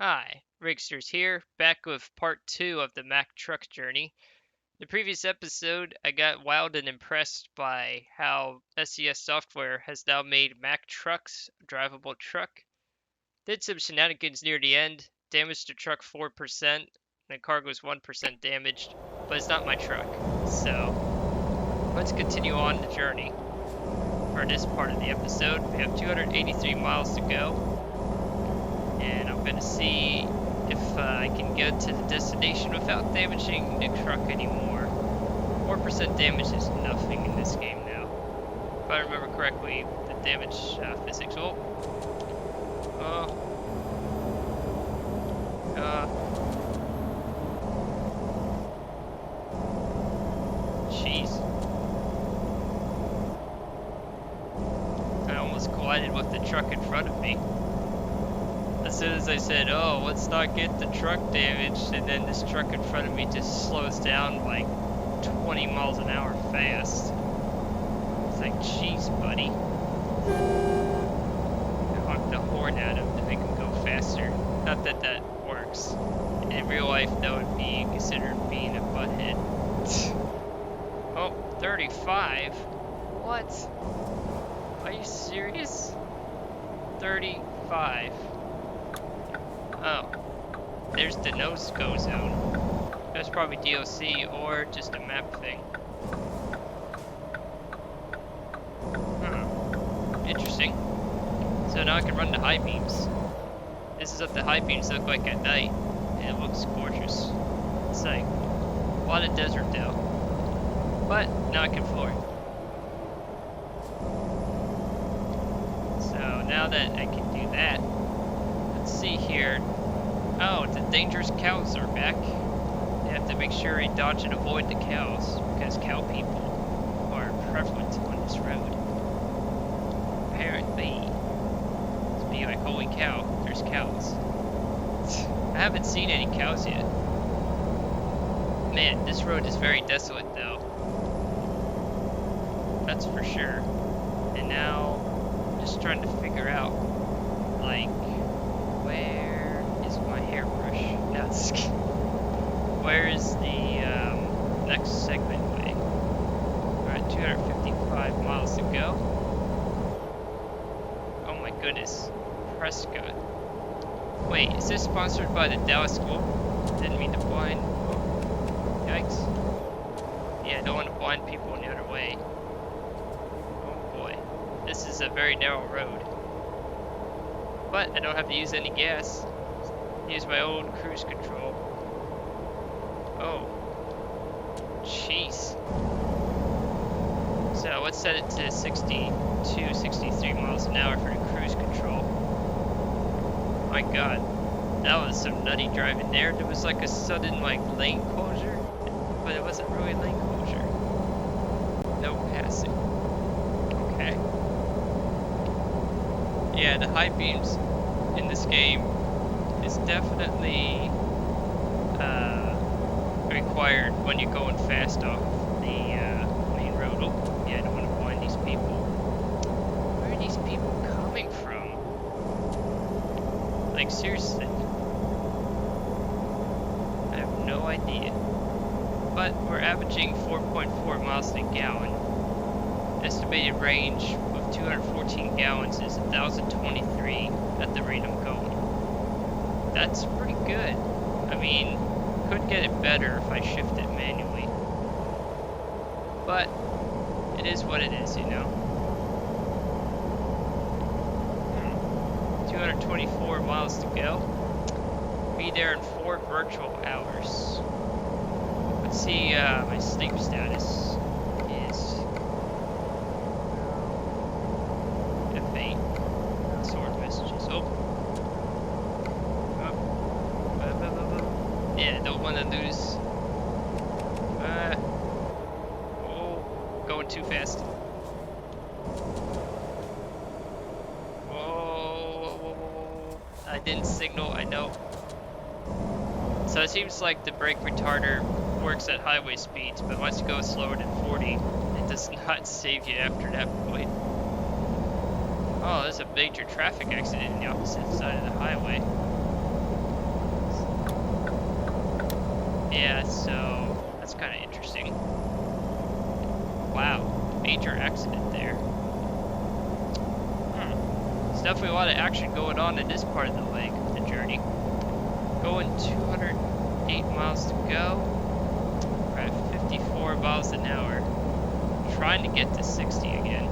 Hi, Rigsters here, back with part 2 of the Mack truck journey. The previous episode, I got wild and impressed by how SES software has now made Mack trucks a drivable truck. Did some shenanigans near the end, damaged the truck 4%, the cargo's 1% damaged, but it's not my truck. So, let's continue on the journey. For this part of the episode, we have 283 miles to go, and I'm going to see if I can get to the destination without damaging the truck anymore. 4% damage is nothing in this game now. If I remember correctly, the damage physics. Jeez. I almost collided with the truck in front of me. As soon as I said, oh, let's not get the truck damaged, and then this truck in front of me just slows down like 20 miles an hour fast. It's like, jeez, buddy. I honked the horn at him to make him go faster. Not that that works. In real life, that would be considered being a butthead. Oh, 35? What? Are you serious? 35. Oh, there's the no-go zone. That's probably DLC or just a map thing. Interesting. So now I can run the high beams. This is what the high beams look like at night, and it looks gorgeous. It's like a lot of desert though, but now I can floor it. So now that I can do that, let's see here. Oh, the dangerous cows are back. You have to make sure you dodge and avoid the cows, because cow people are prevalent on this road. Apparently. To be like, holy cow, there's cows. I haven't seen any cows yet. Man, this road is very desolate though. That's for sure. And now, I'm just trying to figure out, like, where is my hairbrush? That's where is the next segment way? Alright, 255 miles to go. Oh my goodness. Prescott. Wait, is this sponsored by the Dallas School? Didn't mean to blind. Oh, yikes. Yeah, I don't want to blind people in the other way. Oh boy. This is a very narrow road. But I don't have to use any gas. Use my own cruise control. Oh. Jeez. So let's set it to 62, 63 miles an hour for the cruise control. My god. That was some nutty driving there. There was like a sudden like lane closure, but it wasn't really lane closure. No passing. Okay. Yeah, the high beams in this game is definitely required when you're going fast off the main road. Oh, yeah, I don't want to blind these people. Where are these people coming from? Like, seriously. I have no idea. But we're averaging 4.4 miles to the gallon. Estimated range of 214 gallons is 1,023 at the rate I'm going. That's pretty good. I mean, could get it better if I shift it manually. But it is what it is, you know. 224 miles to go. Be there in 4 virtual hours. Let's see, my sleep status is F8. Sword messages. Yeah, don't want to lose. Oh, going too fast. Whoa. I didn't signal, I know. So it seems like the brake retarder works at highway speeds, but once you go slower than 40, it does not save you after that point. Oh, there's a major traffic accident in the opposite side of the highway. Yeah, so that's kind of interesting. Wow, major accident there. There's definitely a lot of action going on in this part of the leg of the journey. Going 208 miles to go. We're at 54 miles an hour. Trying to get to 60 again.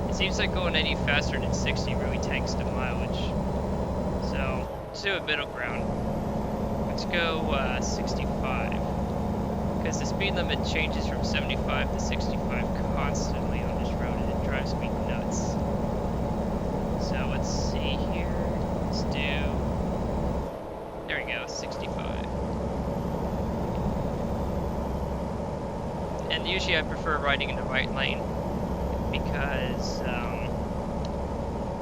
It seems like going any faster than 60 really tanks the mileage. So, let's do a middle ground. Let's go 65. Because the speed limit changes from 75 to 65 constantly on this road and it drives me nuts. So let's see here. Let's do, there we go, 65. And usually I prefer riding in the right lane because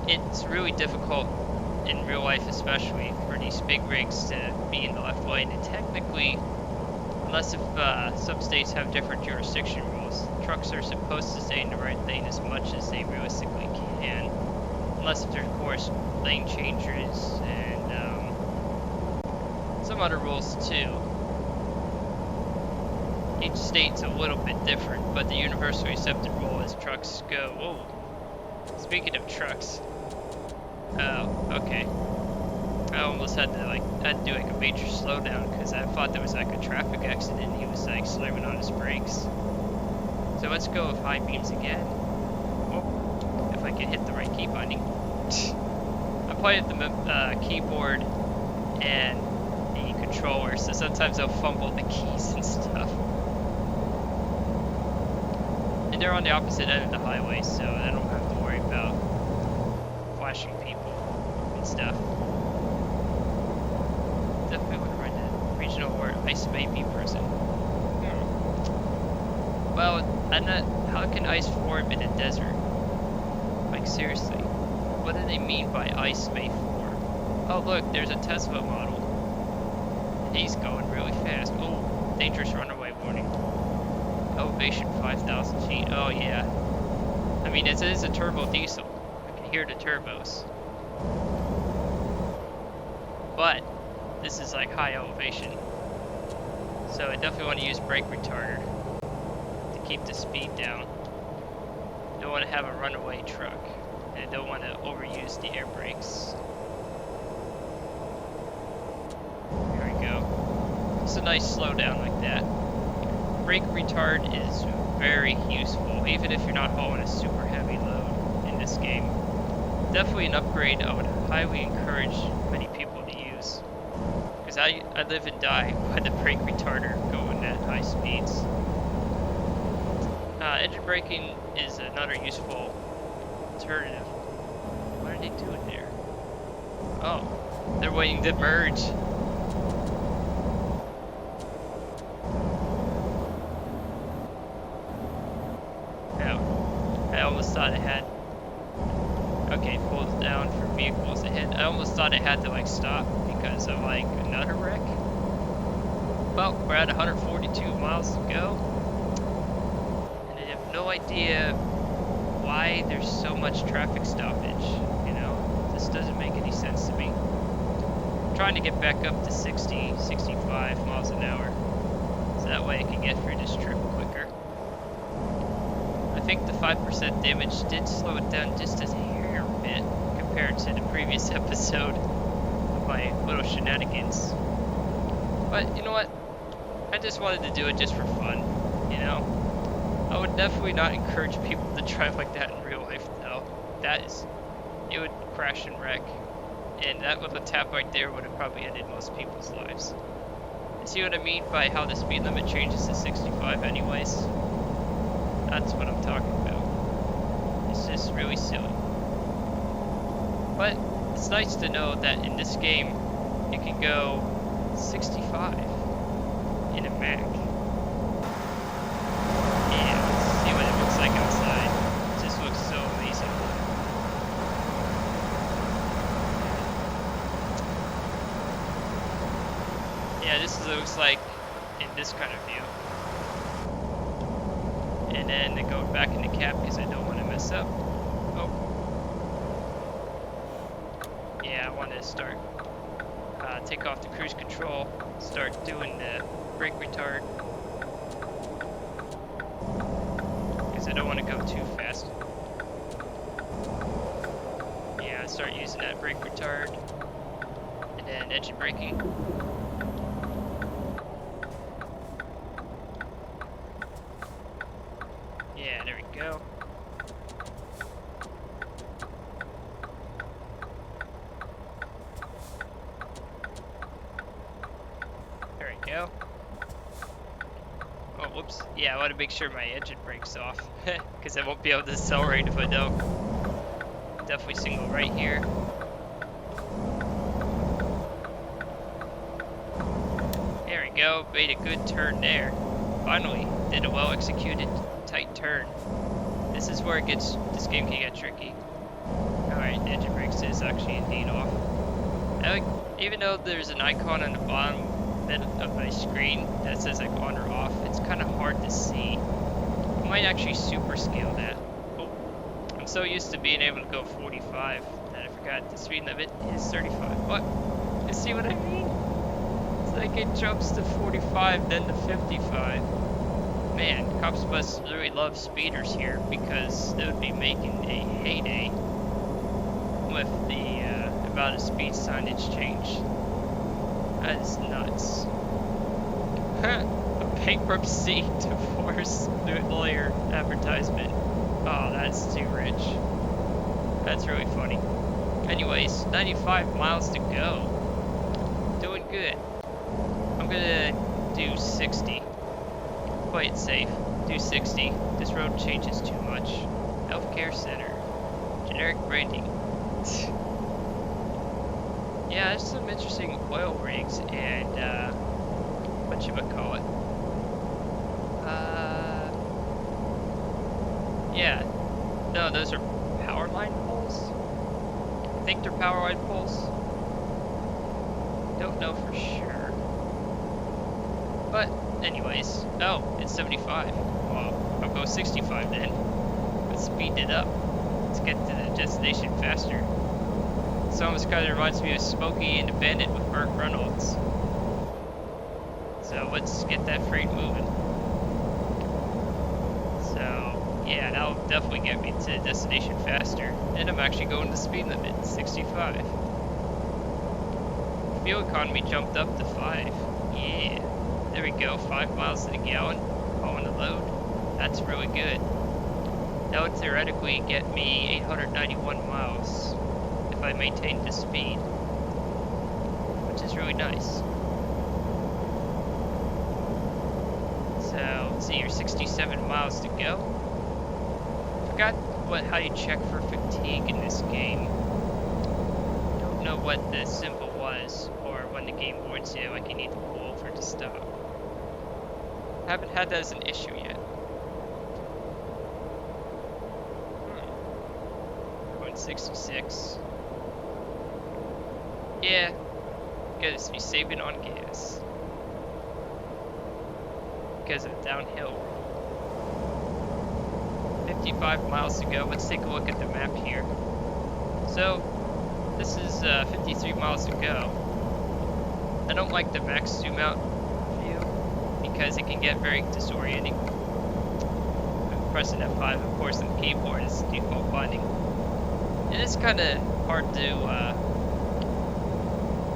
it's really difficult in real life, especially for these big rigs, to be in the left lane. And technically, unless if some states have different jurisdiction rules, trucks are supposed to stay in the right lane as much as they realistically can, unless if there's, of course, lane changers and some other rules too. Each state's a little bit different, but the universally accepted rule is trucks go. Whoa. Speaking of trucks, okay. I almost had to do like a major slowdown because I thought there was like a traffic accident and he was like slamming on his brakes. So let's go with high beams again. Oh, if I can hit the right key binding. I play with the keyboard and the controller, so sometimes I'll fumble the keys and stuff. And they're on the opposite end of the highway, so I don't have to worry about flashing people and stuff. Definitely want to run that regional where ice may be present. Well, how can ice form in a desert? Like seriously, what do they mean by ice may form? Oh look, there's a Tesla model. He's going really fast. Oh, dangerous runaway warning. Elevation 5,000 feet. Oh yeah. I mean, it is a turbo diesel. I can hear the turbos. But this is like high elevation. So I definitely want to use brake retarder to keep the speed down. Don't want to have a runaway truck. And I don't want to overuse the air brakes. There we go. It's a nice slowdown like that. Brake retard is very useful, even if you're not hauling a super heavy load in this game. Definitely an upgrade I would highly encourage many people to use. Because I live and die by the brake retarder going at high speeds. Engine braking is another useful alternative. What are they doing there? Oh, they're waiting to merge. I almost thought I had. Okay, pulls down for vehicles ahead. I almost thought I had to like stop because of like another wreck. Well, we're at 142 miles to go, and I have no idea why there's so much traffic stoppage. You know, this doesn't make any sense to me. I'm trying to get back up to 60, 65 miles an hour, so that way I can get through this trip quicker. I think the 5% damage did slow it down just a hair bit compared to the previous episode of my little shenanigans. But you know what? I just wanted to do it just for fun, you know? I would definitely not encourage people to drive like that in real life, though. It would crash and wreck. And that little tap right there would have probably ended most people's lives. You see what I mean by how the speed limit changes to 65 anyways? That's what I'm talking about. It's just really silly. But it's nice to know that in this game, you can go 65 in a Mac. Yeah, let's see what it looks like outside. It just looks so amazing. Yeah, this looks like in this kind of view. And then I go back in the cab because I don't want to mess up. Oh. Yeah, I want to start take off the cruise control, start doing the brake retard. Because I don't want to go too fast. Yeah, start using that brake retard. And then engine braking. Yeah, there we go. There we go. Oh, whoops. Yeah, I want to make sure my engine brake's off. Because I won't be able to accelerate if I don't. Definitely single right here. There we go. Made a good turn there. Finally, did a well executed tight turn. This is where this game can get tricky. Alright, the engine brakes is actually indeed off. Even though there's an icon on the bottom of my screen that says like on or off, it's kind of hard to see. I might actually super scale that. Oh, I'm so used to being able to go 45 that I forgot the speed limit is 35. What? You see what I mean? It's like it jumps to 45 then to 55. Man, cops must really love speeders here because they would be making a heyday with the amount of speed signage change. That is nuts. A bankruptcy divorce lawyer advertisement. Oh, that's too rich. That's really funny. Anyways, 95 miles to go. Doing good. I'm gonna do 60. Play it safe. Do 60. This road changes too much. Healthcare center. Generic branding. Yeah, there's some interesting oil rigs and whatchamacallit. Yeah. No, those are power line poles? I think they're power line poles. Don't know for sure. But anyways, oh, it's 75. Well, I'll go 65 then. Let's speed it up. Let's get to the destination faster. This almost kind of reminds me of Smokey and the Bandit with Burt Reynolds. So let's get that freight moving. So yeah, that'll definitely get me to the destination faster. And I'm actually going the speed limit, 65. Fuel economy jumped up to 5. Yeah. There we go, 5 miles to the gallon, hauling the load. That's really good. That would theoretically get me 891 miles if I maintained the speed, which is really nice. So, let's see here, 67 miles to go. Forgot how you check for fatigue in this game. Don't know what the symbol was, or when the game warns you, like you need to pull over to stop. Haven't had that as an issue yet. Going 66. Yeah, gotta be saving on gas. Because of downhill. 55 miles to go. Let's take a look at the map here. So, this is 53 miles to go. I don't like the max zoom out view because it can get very disorienting. I'm pressing F5, of course, on the keyboard is default binding. It is kind of hard to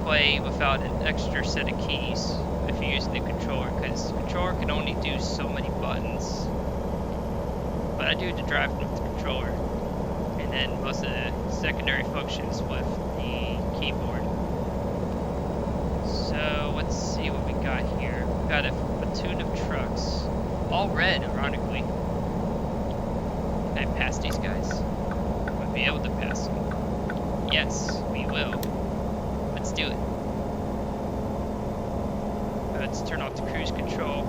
play without an extra set of keys if you're using the controller, because the controller can only do so many buttons. But I do the driving with the controller, and then most of the secondary functions with the keyboard. So let's see what we got here. We've got a platoon of trucks, all red, ironically. Can I pass these guys? We'll be able to pass them. Yes, we will. Let's do it. Let's turn off the cruise control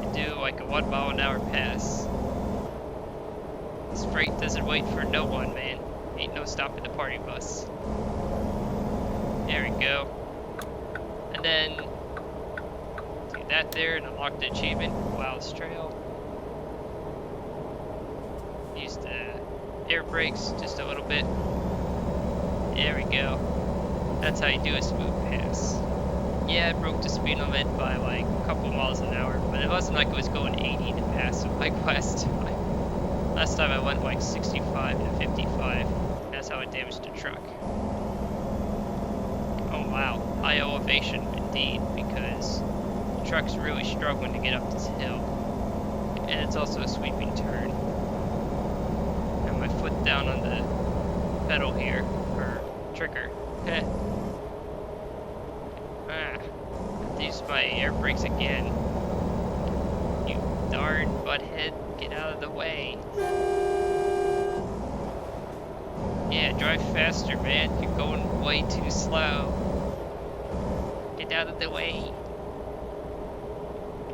and do like a 1 mile an hour pass. This freight doesn't wait for no one, man. Ain't no stopping the party bus. There we go. And then do that there and unlock the achievement, Wild's Trail. Use the air brakes just a little bit. There we go. That's how you do a smooth pass. Yeah, it broke the speed limit by like a couple miles an hour, but it wasn't like it was going 80 to pass like last time. Last time I went like 65 to 55. That's how it damaged the truck. Oh wow, high elevation indeed, because the truck's really struggling to get up this hill. And it's also a sweeping turn. And my foot down on the pedal here, or trigger. Heh. Use my air brakes again. You darn butthead, get out of the way. Yeah, drive faster, man. You're going way too slow. Get out of the way.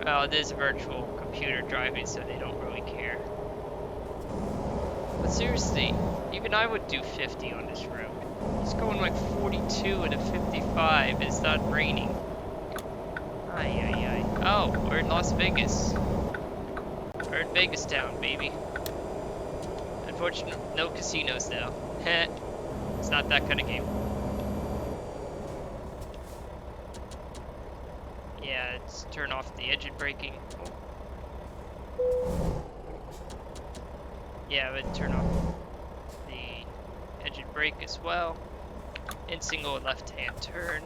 Well, it is virtual computer driving, so they don't really care. But seriously, even I would do 50 on this road. It's going like 42 and a 55. It's not raining. Ay, ay, ay. Oh, we're in Las Vegas. We're in Vegas town, baby. Unfortunately, no casinos though. Heh. It's not that kind of game. Yeah, let's turn off the engine braking. Oh. Yeah, I would turn off the engine brake as well. And single left-hand turn.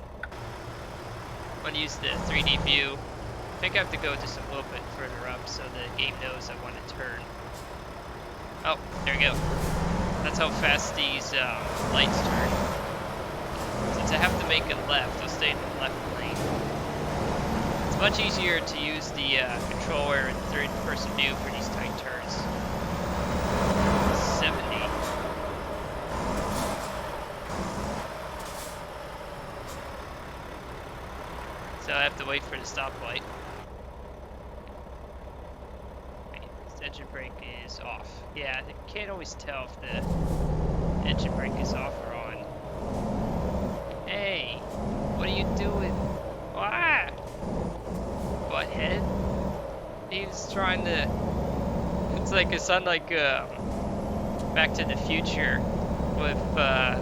I'm going to use the 3D view. I think I have to go just a little bit further up so the game knows I want to turn. Oh, there we go. That's how fast these lights turn. Since I have to make a left, I'll stay in the left lane. It's much easier to use the controller in third-person view for these tight turns. 70. So I have to wait for the stoplight. Wait, this engine brake is off. Yeah, I can't always tell if the engine brake is off or on. Hey, what are you doing? Ah! Butthead. He's trying to... It's like it sounds like Back to the Future with the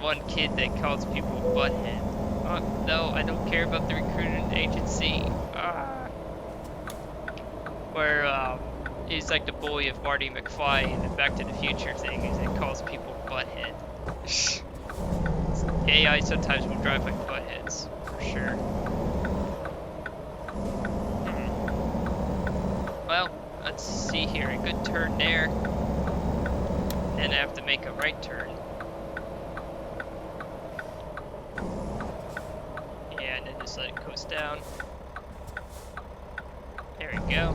one kid that calls people butthead. Oh, no, I don't care about the recruiting agency. Ah. Where he's like the bully of Marty McFly in the Back to the Future thing, is it calls people butthead. AI sometimes will drive like buttheads, for sure. Well, let's see here. A good turn there. Then I have to make a right turn. And then just let it coast down. There we go.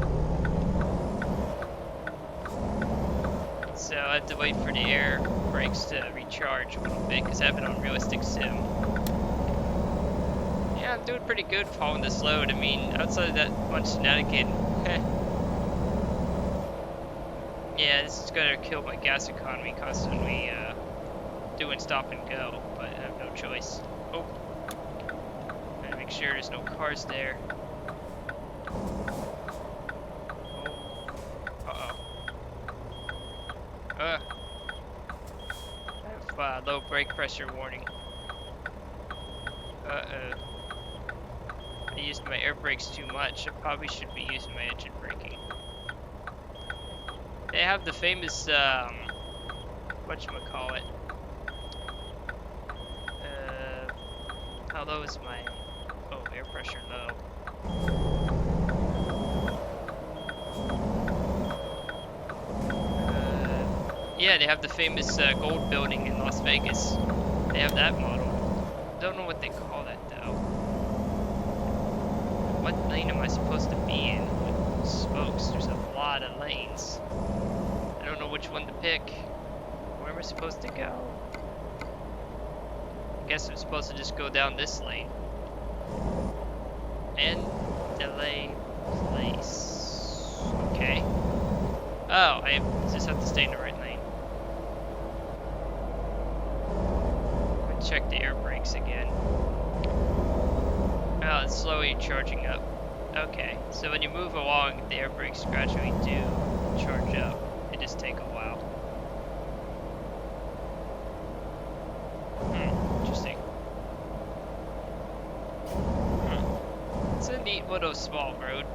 So I have to wait for the air brakes to recharge a little bit because I have it on realistic sim. Yeah, I'm doing pretty good following this load. I mean, outside of that one shenanigan, yeah, this is gonna kill my gas economy constantly doing stop and go, but I have no choice. Oh, gotta make sure there's no cars there. I have low brake pressure warning. I used my air brakes too much. I probably should be using my engine braking. They have the famous, whatchamacallit. How low is my, air pressure low. Yeah, they have the famous gold building in Las Vegas. They have that model. Don't know what they call that though. What lane am I supposed to be in with spokes? There's a lot of lanes. I don't know which one to pick. Where am I supposed to go? I guess I'm supposed to just go down this lane. And delay place. Okay. Oh, I just have to stay in the right lane. Check the air brakes again. Oh, it's slowly charging up. Okay, so when you move along, the air brakes gradually do charge up. They just take a while. Interesting. It's a neat little small road.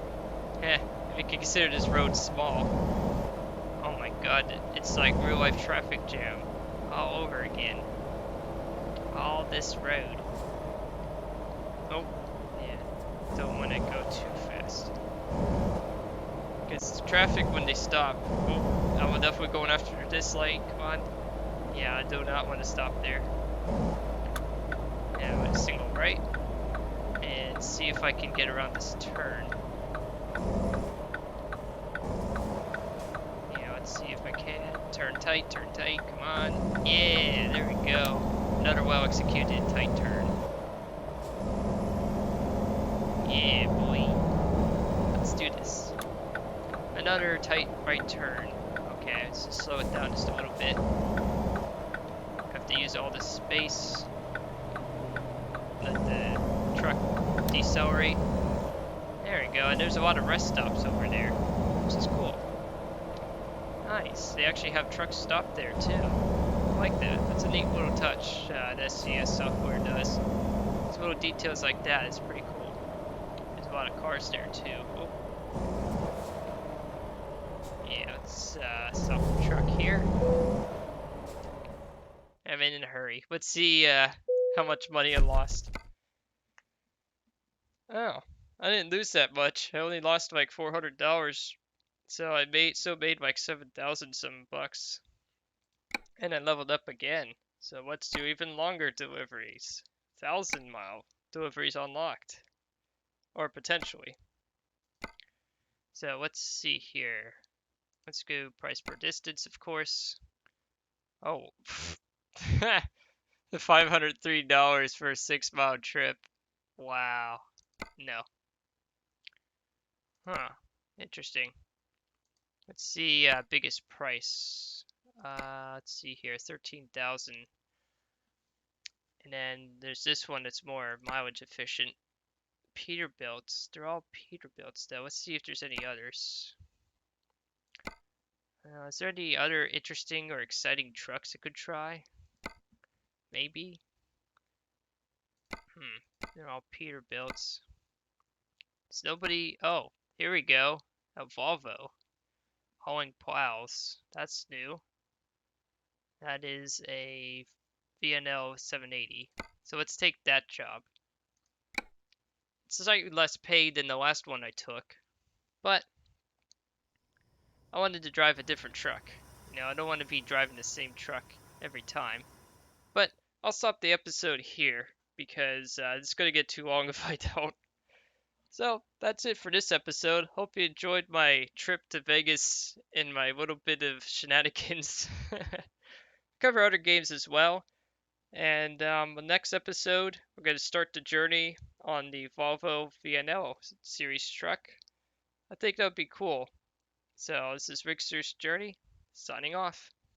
Eh, if you can consider this road small. Oh my god, it's like real life traffic jam all over again. All this road. Oh, yeah. Don't want to go too fast. Because traffic when they stop. Oh, I'm definitely going after this light. Come on. Yeah, I do not want to stop there. Now I'm going to single right. And see if I can get around this turn. Yeah, let's see if I can. Turn tight, come on. Yeah, there we go. Another well executed tight turn. Yeah, boy. Let's do this. Another tight right turn. Okay, let's just slow it down just a little bit. Have to use all this space. Let the truck decelerate. There we go, and there's a lot of rest stops over there, which is cool. Nice, they actually have trucks stopped there too. I like that. That's a neat little touch that SCS software does. Some little details like that is pretty cool. There's a lot of cars there too. Oh. Yeah, let's stop the truck here. I'm in a hurry. Let's see how much money I lost. Oh, I didn't lose that much. I only lost like $400. So I made like 7,000 some bucks. And I leveled up again. So let's do even longer deliveries. 1,000-mile deliveries unlocked. Or potentially. So let's see here. Let's go price per distance, of course. Oh. The $503 for a 6-mile trip. Wow. No. Huh. Interesting. Let's see, biggest price. Let's see here, 13,000. And then there's this one that's more mileage efficient. Peterbilts. They're all Peterbilts though. Let's see if there's any others. Is there any other interesting or exciting trucks I could try? Maybe. They're all Peterbilts. There's nobody. Oh, here we go. A Volvo. Hauling plows. That's new. That is a VNL 780. So let's take that job. It's slightly less paid than the last one I took, but I wanted to drive a different truck. You know, I don't want to be driving the same truck every time. But I'll stop the episode here because it's going to get too long if I don't. So that's it for this episode. Hope you enjoyed my trip to Vegas and my little bit of shenanigans. Cover other games as well. And the next episode, we're going to start the journey on the Volvo VNL series truck. I think that would be cool. So this is Rigsters Journey, signing off.